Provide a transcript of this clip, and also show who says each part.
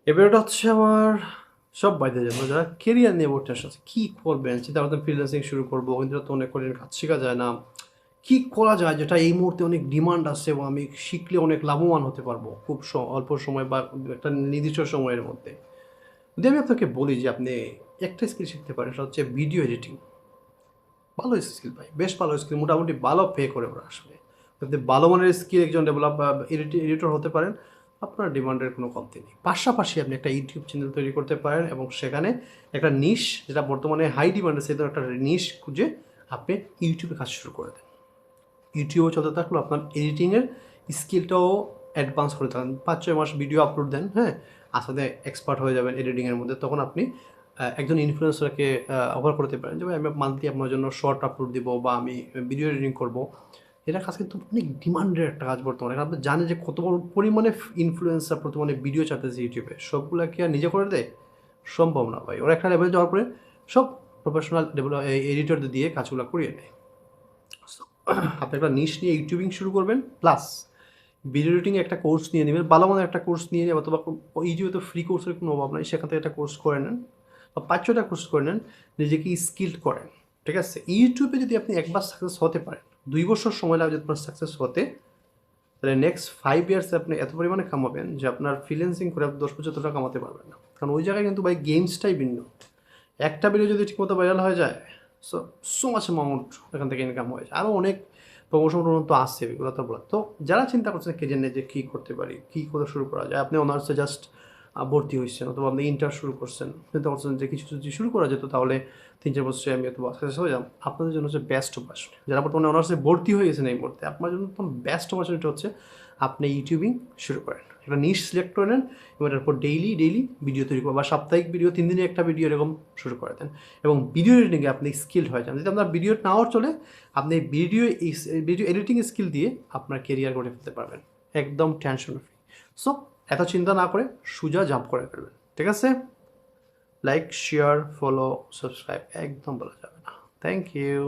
Speaker 1: এবারটা হচ্ছে আমার সব ভাইদের জন্য যারা কেরিয়ার নিয়ে বহুত টেনশন আছে। কি করবেন? চিন্তা করতেন ফ্রিল্যান্সিং শুরু করবো। কিন্তু তো অনেক কঠিন কাজ শেখা যায় না। কি করা যায় যেটা এই মুহূর্তে অনেক ডিমান্ড আছে এবং আমি শিখলে অনেক লাভবান হতে পারবো খুব অল্প সময় বা একটা নির্দিষ্ট সময়ের মধ্যে। যদি আমি আপনাকে বলি যে আপনি একটা স্কিল শিখতে পারেন সেটা হচ্ছে ভিডিও এডিটিং। ভালো স্কিল ভাই, বেশ ভালো স্কিল, মোটামুটি ভালো পে করে ওরা আসলে। আপনি ভালো মানের স্কিল একজন ডেভেলপ বা এডিটর হতে পারেন, আপনার ডিমান্ডের কোনো কমতি নেই। পাশাপাশি আপনি একটা ইউটিউব চ্যানেল তৈরি করতে পারেন এবং সেখানে একটা নিশ, যেটা বর্তমানে হাই ডিমান্ড, সেই ধরনের একটা নিশ খুঁজে আপনি ইউটিউবে কাজ শুরু করে দেন। ইউটিউবে চলতে থাকলো আপনার এডিটিংয়ের স্কিলটাও অ্যাডভান্স করে থাকেন। 5-6 মাস ভিডিও আপলোড দেন, হ্যাঁ, আসলে এক্সপার্ট হয়ে যাবেন এডিটিংয়ের মধ্যে। তখন আপনি একজন ইনফ্লুয়েন্সারকে অফার করতে পারেন যে ভাই আমি মান্থলি আপনার জন্য শর্ট আপলোড দিব বা আমি ভিডিও এডিটিং করব। এটা কাজ কিন্তু অনেক ডিমান্ডের একটা কাজ বর্তমানে। কারণ আপনি জানেন যে কত বড় পরিমাণে ইনফ্লুয়েন্সার বর্তমানে ভিডিও ছাড়তেছে ইউটিউবে। সবগুলা কি আর নিজে করে দেয়? সম্ভব না ভাই। ওরা একটা লেভেলে যাওয়ার পরে সব প্রফেশনাল এডিটরদের দিয়ে কাজগুলো করিয়ে নেয়। আপনি একটা নিশ নিয়ে ইউটিউবিং শুরু করবেন, প্লাস ভিডিও এডিটিং একটা কোর্স নিয়ে নেবেন, ভালো মানের একটা কোর্স নিয়ে নেবেন, অথবা ইউটিউবে তো ফ্রি কোর্সের কোনো অভাব নাই, সেখান থেকে একটা কোর্স করে নেন বা 5-6টা কোর্স করে নেন, নিজেকে স্কিল্ড করেন। ঠিক আছে, ইউটিউবে যদি আপনি একবার সাকসেস হতে পারেন, 2 বছর সময় লাগবে যদি আপনার সাকসেস হতে, তাহলে নেক্সট 5 ইয়ার্সে আপনি এত পরিমাণে কামাবেন যে আপনার ফ্রিল্যান্সিং করে আপনি 10-15 টাকা কামাতে পারবেন না। কারণ ওই জায়গায় কিন্তু ভাই গেমসটাই ভিন্ন। একটা ভিডিও যদি ঠিকমতো ভাইরাল হয়ে যায়, সো সো মাচ অ্যামাউন্ট এখান থেকে ইনকাম হয়ে যায়। আরও অনেক প্রমোশন তো আসছে, এগুলো তো বলা। তো যারা চিন্তা করছেন কেরিয়ার নিয়ে যে কী করতে পারি, কী করে শুরু করা যায়, আপনি অনার্সে জাস্ট ভর্তি হয়েছেন অথবা আপনি ইন্টার শুরু করছেন, চিন্তা করছেন যে কিছু যদি শুরু করা যেত তাহলে 3-4 বছরে আমি অথবা সাকসেস হয়ে যাব, আপনাদের জন্য হচ্ছে বেস্ট অপরচুনিটি। যারা বর্তমানে অনার্সে ভর্তি হয়ে গেছেন এই মুহূর্তে, আপনার জন্য বেস্ট অপরচুনিটি হচ্ছে আপনি ইউটিউবিং শুরু করেন, একটা নিশ সিলেক্ট করে নেন এবং এরপর ডেইলি ভিডিও তৈরি করবো বা সাপ্তাহিক ভিডিও, 3 দিনে একটা ভিডিও এরকম শুরু করে দেন এবং ভিডিও এডিটিংয়ে আপনি স্কিল্ড হয়ে যান। যদি আপনার ভিডিও নাও চলে, আপনি ভিডিও এডিটিং স্কিল দিয়ে আপনার কেরিয়ার গড়ে ফেলতে পারবেন একদম টেনশন ফ্রি। সো এত চিন্তা না করে সোজা জাম্প করে ফেলবেন। ঠিক আছে, লাইক, শেয়ার, ফলো, সাবস্ক্রাইব একদম বলা যাবে না। Thank you.